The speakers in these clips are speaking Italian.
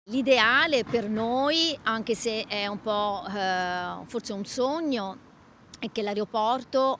L'ideale per noi, anche se è un po' forse un sogno, è che l'aeroporto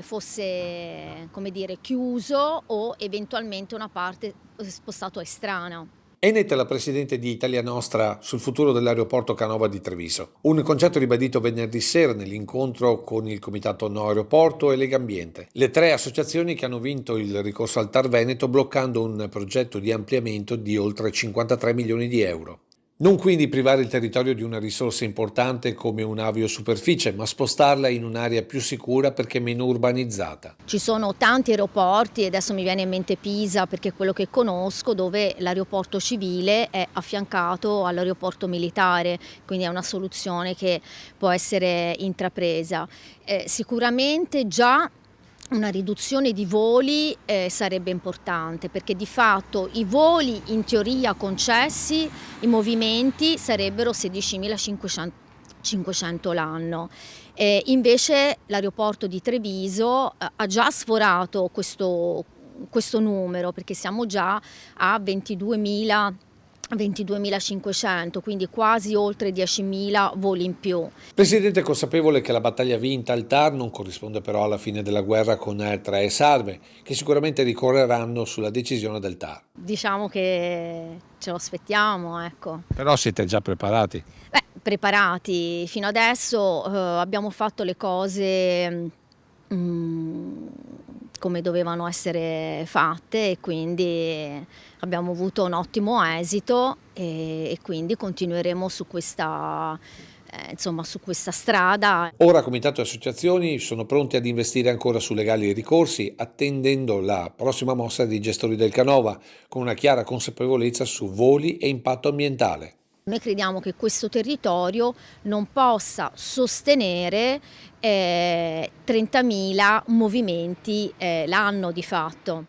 fosse, come dire, chiuso o eventualmente una parte spostato a Estrana. È netta la presidente di Italia Nostra sul futuro dell'aeroporto Canova di Treviso. Un concetto ribadito venerdì sera nell'incontro con il Comitato No Aeroporto e Legambiente. Le tre associazioni che hanno vinto il ricorso al TAR Veneto bloccando un progetto di ampliamento di oltre 53 milioni di euro. Non quindi privare il territorio di una risorsa importante come un'aviosuperficie, ma spostarla in un'area più sicura perché meno urbanizzata. Ci sono tanti aeroporti, e adesso mi viene in mente Pisa perché è quello che conosco, dove l'aeroporto civile è affiancato all'aeroporto militare, quindi è una soluzione che può essere intrapresa. Sicuramente già una riduzione di voli sarebbe importante, perché di fatto i voli in teoria concessi, i movimenti sarebbero 16.500 l'anno. Invece l'aeroporto di Treviso ha già sforato questo numero, perché siamo già a 22.500, quindi quasi oltre 10.000 voli in più. Il presidente è consapevole che la battaglia vinta al TAR non corrisponde però alla fine della guerra con Ertra e Salve, che sicuramente ricorreranno sulla decisione del TAR. Diciamo che ce lo aspettiamo, ecco. Però siete già preparati? Beh, preparati. Fino adesso abbiamo fatto le cose come dovevano essere fatte, e quindi abbiamo avuto un ottimo esito e quindi continueremo su questa, insomma, su questa strada. Ora comitato e associazioni sono pronti ad investire ancora su legali ricorsi, attendendo la prossima mossa dei gestori del Canova, con una chiara consapevolezza su voli e impatto ambientale. Noi crediamo che questo territorio non possa sostenere 30.000 movimenti l'anno di fatto.